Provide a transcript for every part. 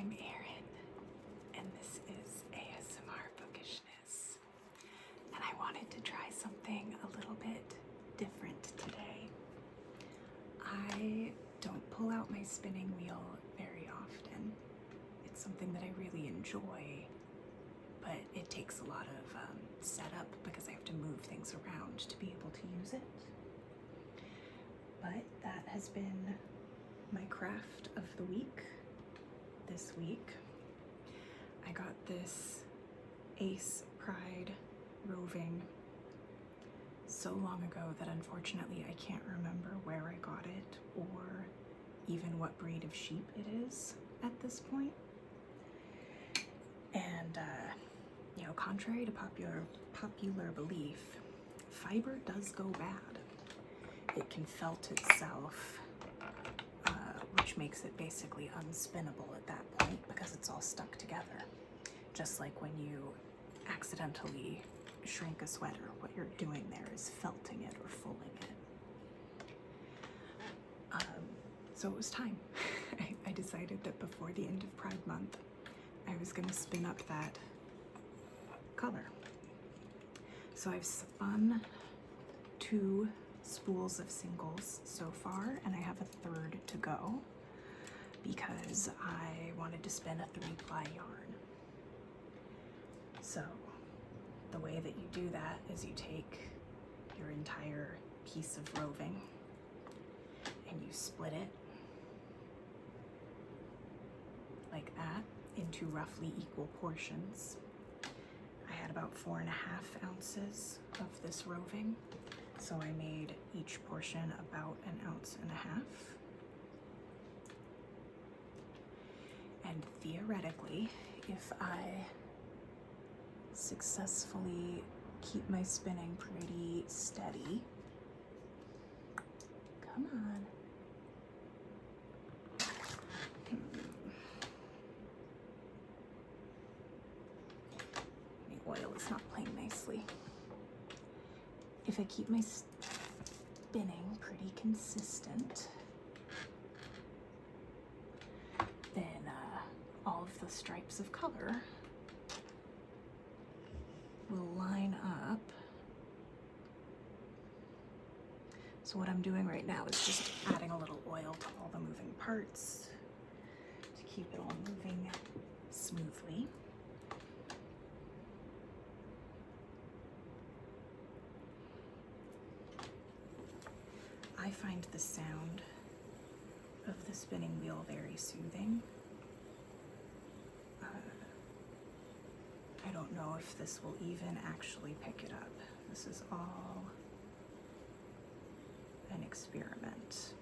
I'm Erin, and this is ASMR Bookishness. And I wanted to try something a little bit different today. I don't pull out my spinning wheel very often. It's something that I really enjoy, but it takes a lot of setup because I have to move things around to be able to use it. But that has been my craft of the week. This week I got this Ace Pride roving so long ago that unfortunately I can't remember where I got it or even what breed of sheep it is at this point. And contrary to popular belief, fiber does go bad. It can felt itself, which makes it basically unspinnable at that point because it's all stuck together. Just like when you accidentally shrink a sweater, what you're doing there is felting it or fulling it. So it was time. I decided that before the end of Pride Month, I was going to spin up that color. So I've spun 2 spools of singles so far, and I have a third to go because I wanted to spin a 3-ply yarn. So the way that you do that is you take your entire piece of roving and you split it like that into roughly equal portions. I had about 4.5 ounces of this roving, so I made each portion about 1.5 ounces. And theoretically, if I successfully keep my spinning pretty steady, come on. The oil is not playing nicely. If I keep my spinning pretty consistent, then all of the stripes of color will line up. So what I'm doing right now is just adding a little oil to all the moving parts to keep it all moving smoothly. I find the sound of the spinning wheel very soothing. I don't know if this will even actually pick it up. This is all an experiment.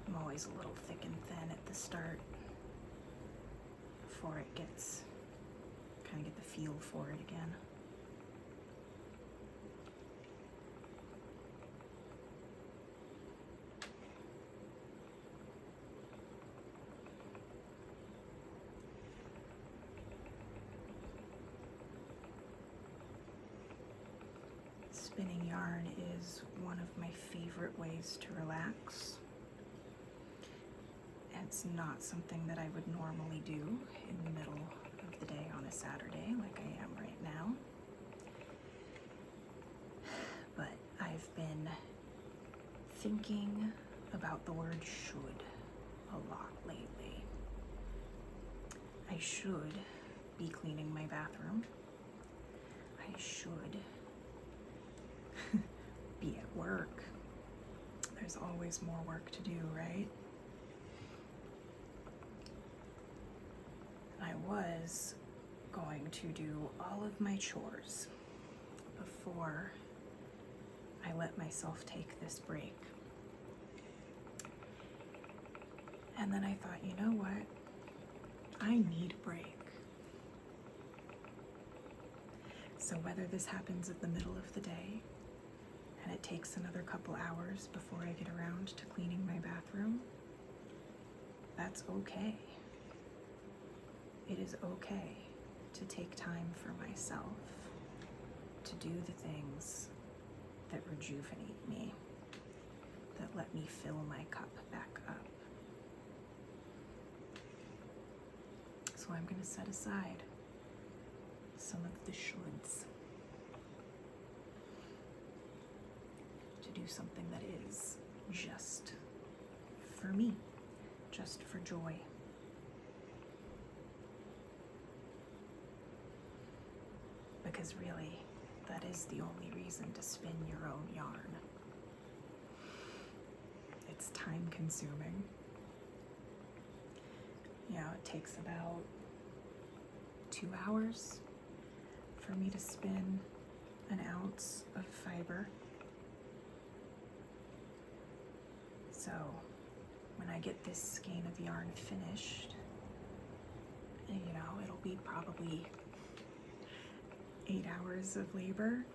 I'm always a little thick and thin at the start before it gets, kind of get the feel for it again. Spinning yarn is one of my favorite ways to relax. It's not something that I would normally do in the middle of the day on a Saturday like I am right now. But I've been thinking about the word should a lot lately. I should be cleaning my bathroom. I should be at work. There's always more work to do, right? I was going to do all of my chores before I let myself take this break. And then I thought, you know what? I need a break. So whether this happens at the middle of the day and it takes another couple hours before I get around to cleaning my bathroom, that's okay. It is okay to take time for myself, to do the things that rejuvenate me, that let me fill my cup back up. So I'm going to set aside some of the shoulds to do something that is just for me, just for joy. Because really, that is the only reason to spin your own yarn. It's time consuming. You know, it takes about 2 hours for me to spin an ounce of fiber. So when I get this skein of yarn finished, you know, it'll be probably 8 hours of labor.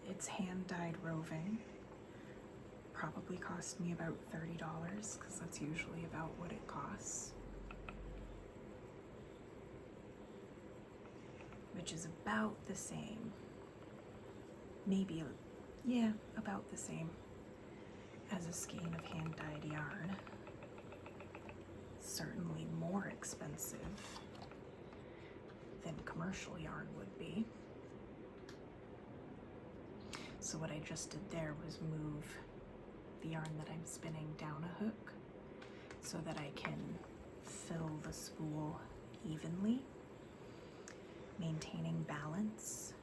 It's hand-dyed roving. Probably cost me about $30 because that's usually about what it costs. Which is about the same. Maybe, yeah, about the same as a skein of hand-dyed yarn. Certainly more expensive than commercial yarn would be. So what I just did there was move the yarn that I'm spinning down a hook so that I can fill the spool evenly. Maintaining balance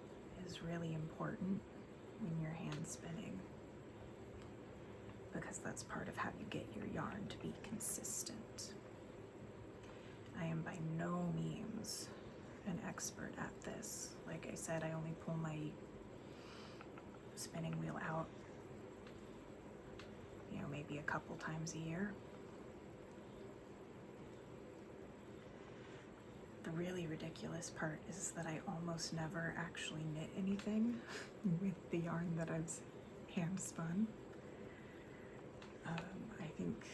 is really important when you're hand spinning, because that's part of how you get your yarn to be consistent. I am by no means an expert at this. Like I said, I only pull my spinning wheel out, you know, maybe a couple times a year. The really ridiculous part is that I almost never actually knit anything with the yarn that I've hand spun. I think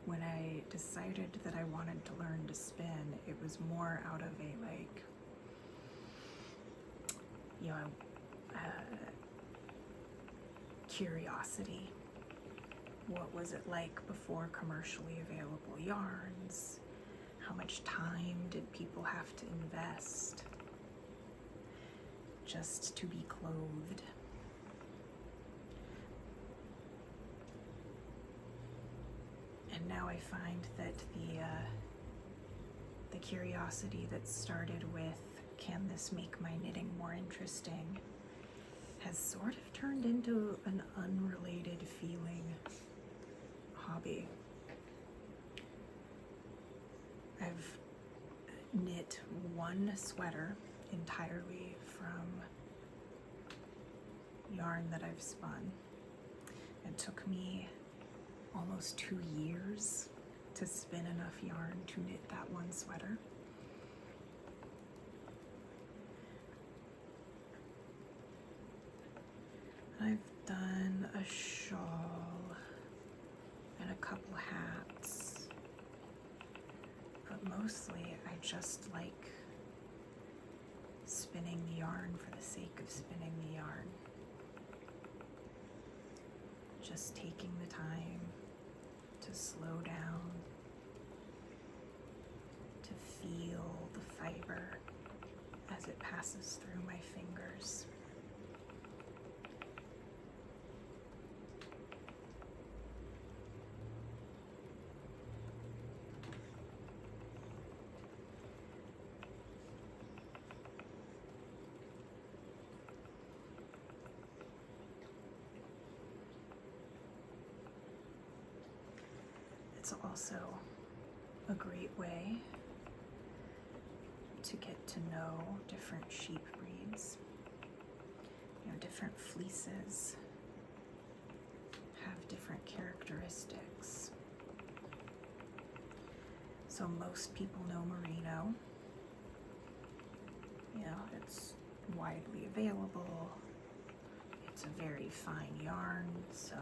when I decided that I wanted to learn to spin, it was more out of a like, you know, curiosity. What was it like before commercially available yarns? How much time did people have to invest just to be clothed? And now I find that the curiosity that started with, can this make my knitting more interesting, has sort of turned into an unrelated feeling hobby. I've knit one sweater entirely from yarn that I've spun. It took me almost 2 years to spin enough yarn to knit that one sweater. I've done a shawl and a couple hats, but mostly I just like spinning the yarn for the sake of spinning the yarn. Just taking the time to slow down, to feel the fiber as it passes through my fingers. It's also a great way to get to know different sheep breeds. You know, different fleeces have different characteristics. So most people know merino. You know, it's widely available. It's a very fine yarn, so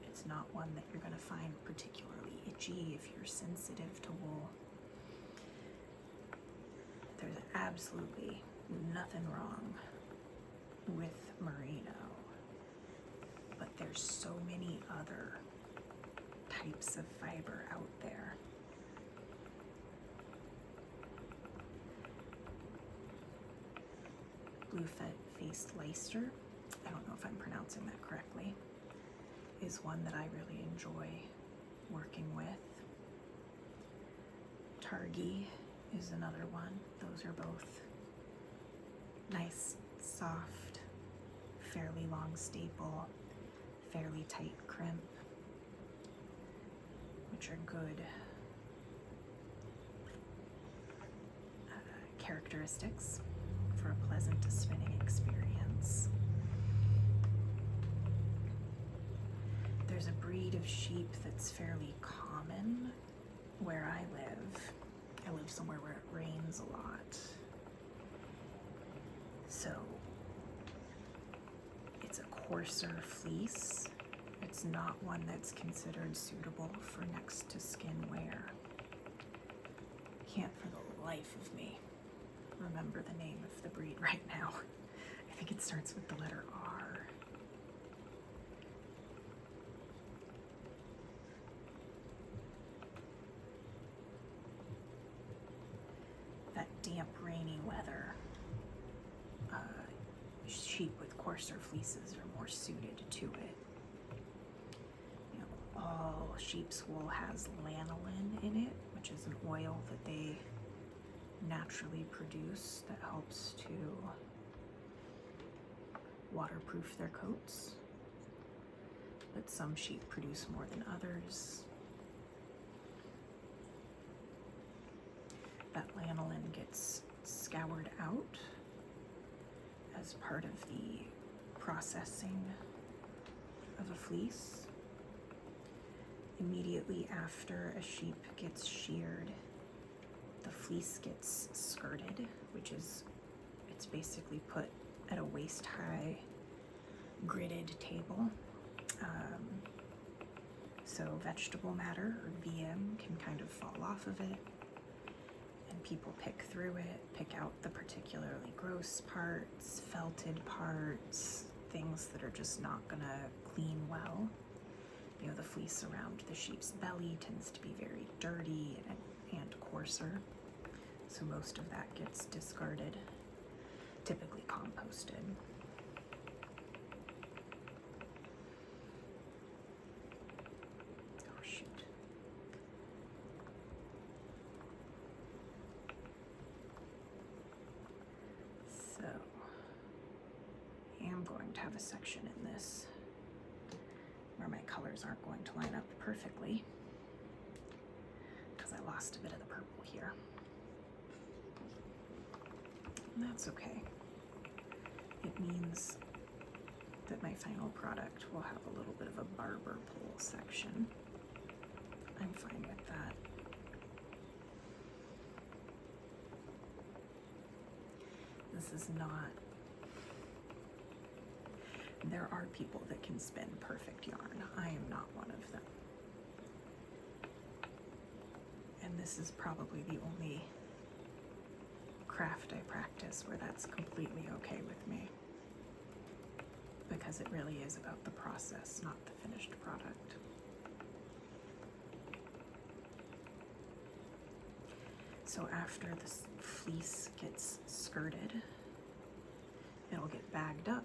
it's not one that you're going to find particularly itchy if you're sensitive to wool. There's absolutely nothing wrong with merino, but there's so many other types of fiber out there. Blue-faced Leicester, I don't know if I'm pronouncing that correctly, is one that I really enjoy working with. Targhee is another one. Those are both nice, soft, fairly long staple, fairly tight crimp, which are good characteristics for a pleasant spinning experience. There's a breed of sheep that's fairly common where I live. I live somewhere where it rains a lot. So it's a coarser fleece. It's not one that's considered suitable for next to skin wear. Can't for the life of me remember the name of the breed right now. I think it starts with the letter R. That damp, rainy weather, sheep with coarser fleeces are more suited to it. You know, all sheep's wool has lanolin in it, which is an oil that they naturally produce that helps to waterproof their coats. But some sheep produce more than others. That lanolin gets scoured out as part of the processing of a fleece. Immediately after a sheep gets sheared, the fleece gets skirted, which is, it's basically put at a waist-high gridded table. So vegetable matter, or VM, can kind of fall off of it, and people pick through it, pick out the particularly gross parts, felted parts, things that are just not gonna clean well. You know, the fleece around the sheep's belly tends to be very dirty and coarser, so most of that gets discarded, typically composted. Oh shoot. So, I am going to have a section in this where my colors aren't going to line up perfectly because I lost a bit of the purple here. And that's okay. It means that my final product will have a little bit of a barber pole section. I'm fine with that. This is not... There are people that can spin perfect yarn. I am not one of them. And this is probably the only craft I practice where that's completely okay with me, because it really is about the process, not the finished product. So after the fleece gets skirted, it'll get bagged up.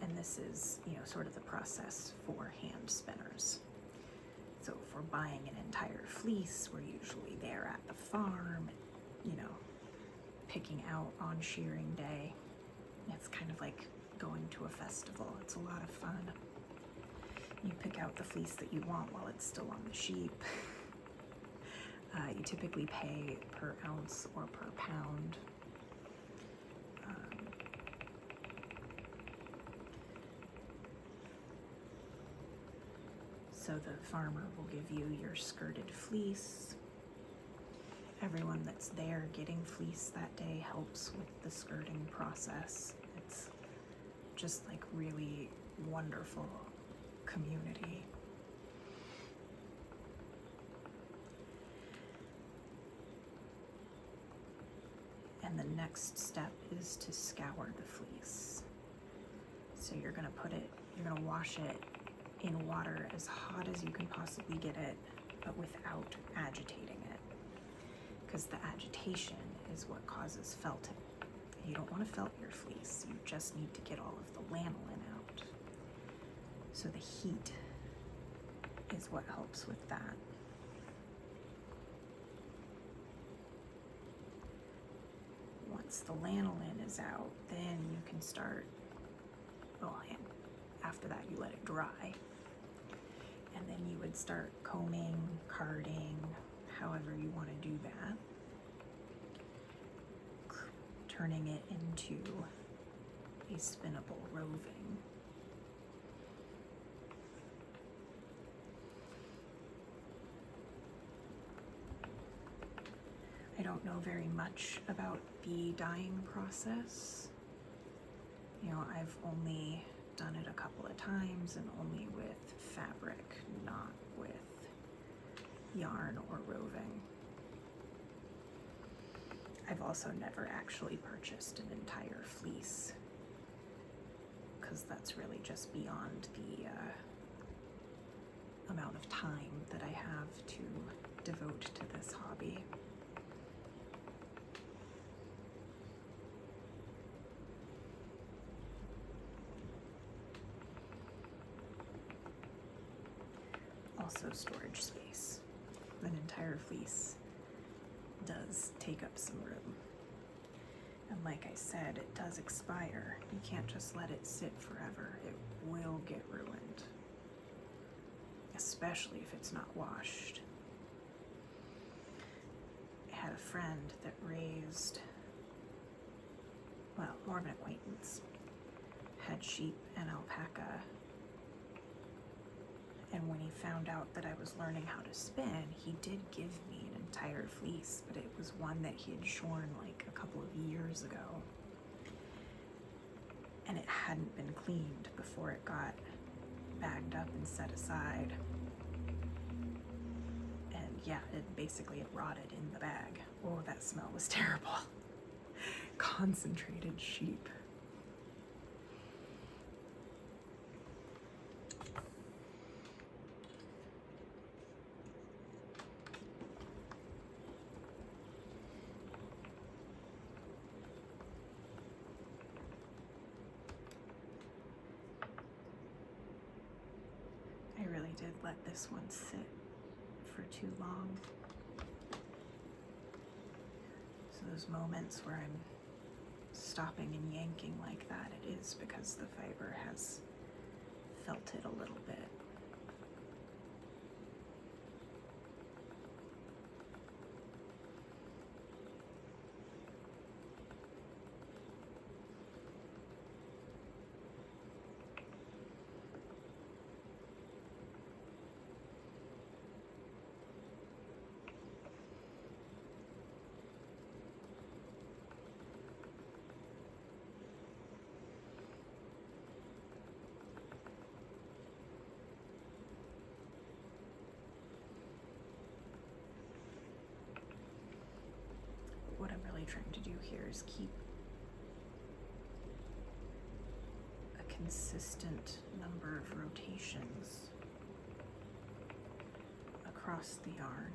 And this is, you know, sort of the process for hand spinners. So if we're buying an entire fleece, we're usually there at the farm, you know, picking out on shearing day. It's kind of like going to a festival. It's a lot of fun. You pick out the fleece that you want while it's still on the sheep. You typically pay per ounce or per pound. So the farmer will give you your skirted fleece, everyone that's there getting fleece that day helps with the skirting process. It's just like really wonderful community. And the next step is to scour the fleece. So you're gonna wash it in water as hot as you can possibly get it, but without agitating it. Because the agitation is what causes felting. You don't want to felt your fleece, you just need to get all of the lanolin out. So the heat is what helps with that. Once the lanolin is out, then you can start, and after that you let it dry. And then you would start combing, carding, however you want to do that. Turning it into a spinnable roving. I don't know very much about the dyeing process. You know, I've only done it a couple of times and only with fabric, not with yarn or roving. I've also never actually purchased an entire fleece because that's really just beyond the amount of time that I have to devote to this hobby. Also storage space. An entire fleece does take up some room. And like I said, it does expire. You can't just let it sit forever. It will get ruined. Especially if it's not washed. I had a friend that raised, more of an acquaintance, had sheep and alpaca. And when he found out that I was learning how to spin, he did give me an entire fleece, but it was one that he had shorn like a couple of years ago. And it hadn't been cleaned before it got bagged up and set aside. And yeah, it rotted in the bag. Oh, that smell was terrible. Concentrated sheep. I really did let this one sit for too long. So those moments where I'm stopping and yanking like that, it is because the fiber has felted a little bit. What I'm really trying to do here is keep a consistent number of rotations across the yarn.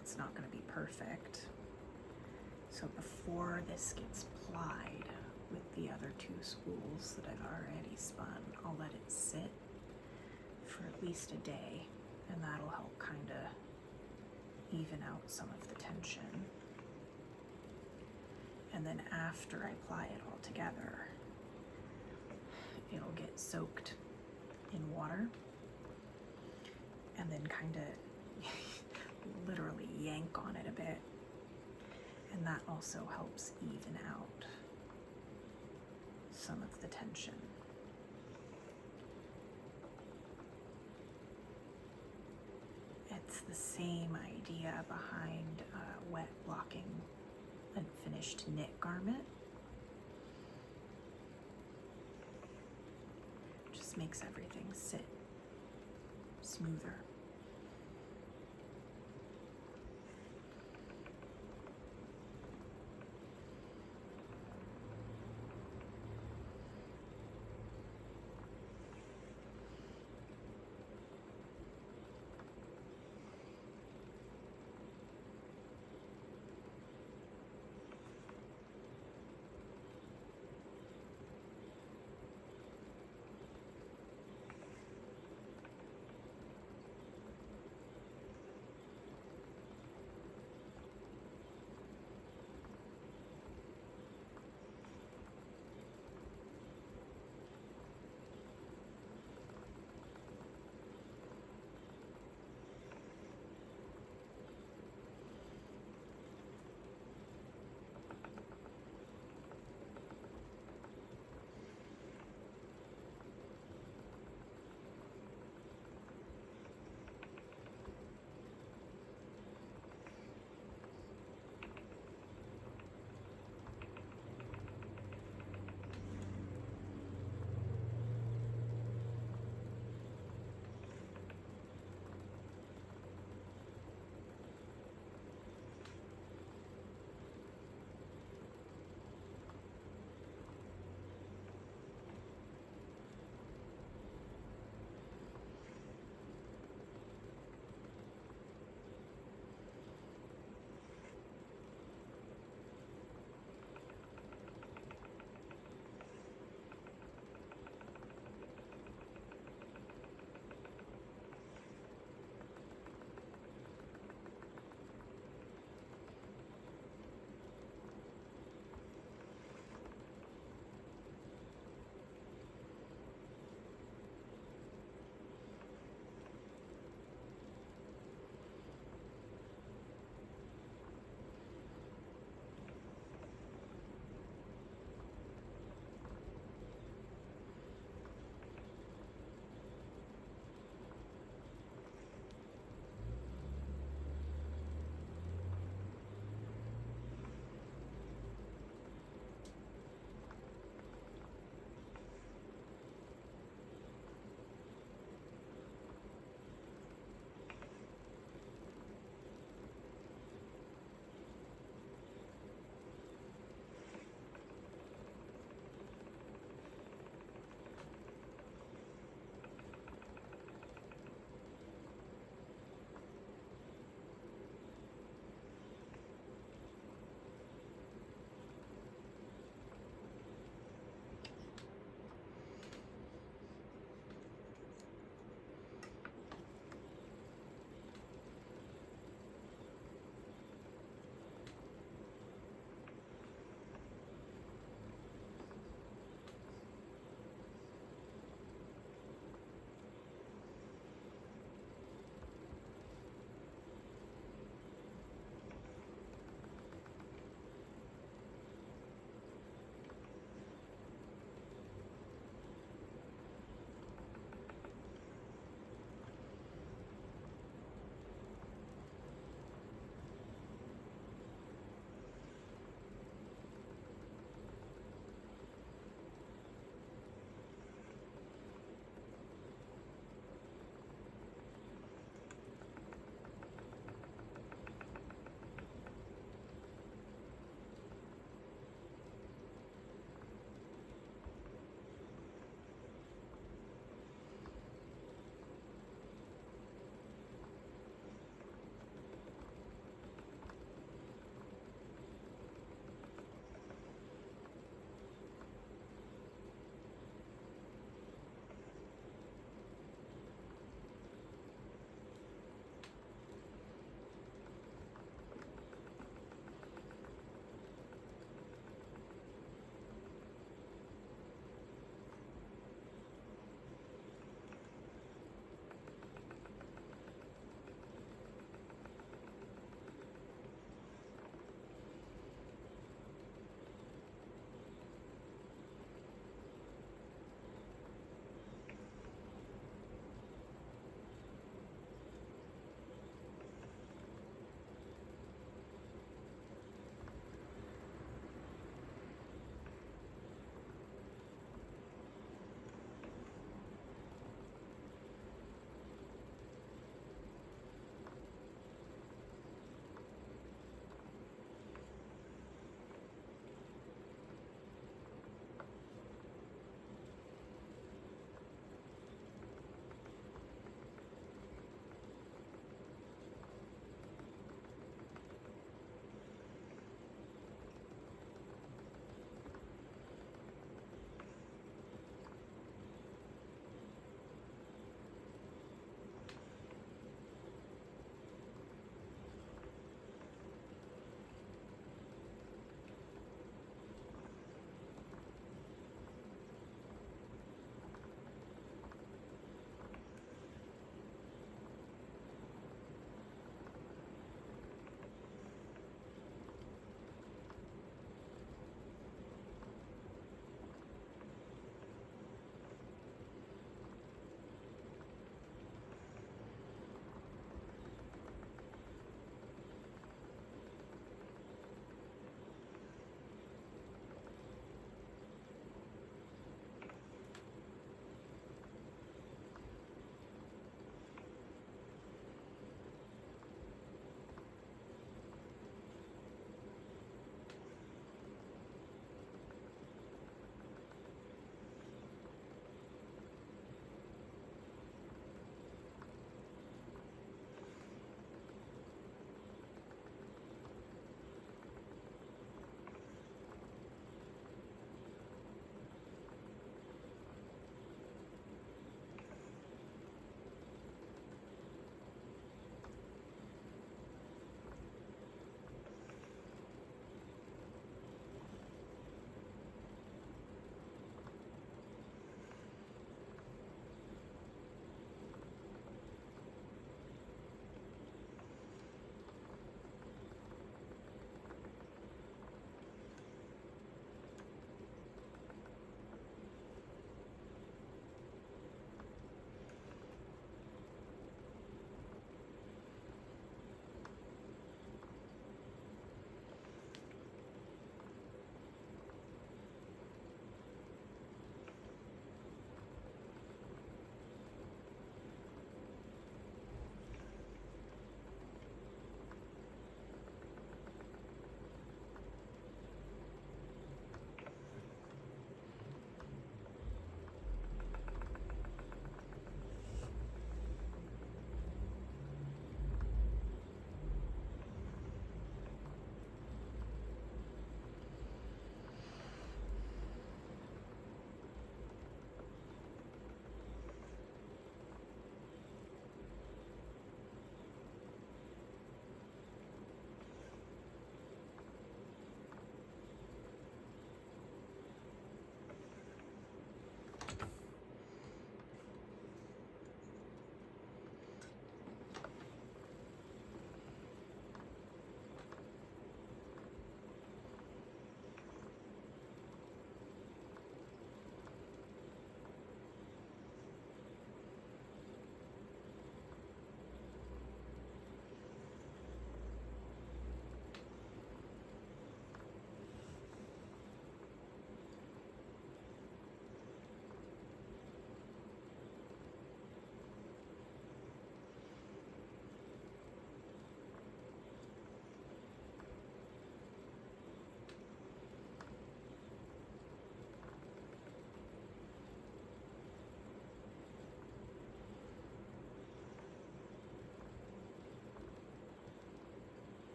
It's not going to be perfect. So before this gets plied with the other two spools that I've already spun, I'll let it sit for at least a day, and that'll help kind of even out some of the tension. And then after I ply it all together, it'll get soaked in water and then kind of literally yank on it a bit. And that also helps even out some of the tension. And it's the same idea behind wet blocking a finished knit garment. Just makes everything sit smoother.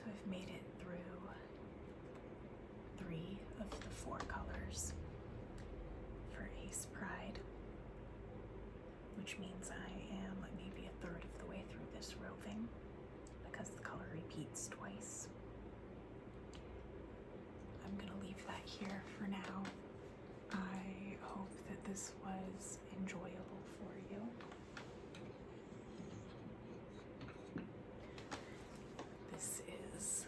I've made it through 3 of the 4 colors for Ace Pride, which means I am maybe a third of the way through this roving because the color repeats twice. I'm gonna leave that here for now. I hope that this was enjoyable for you. This is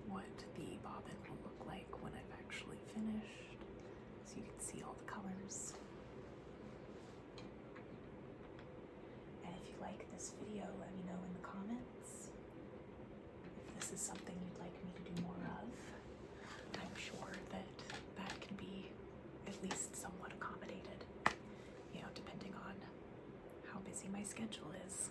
what the bobbin will look like when I've actually finished, so you can see all the colors. And if you like this video, let me know in the comments if this is something you'd like me to do more of. I'm sure that that can be at least somewhat accommodated, you know, depending on how busy my schedule is.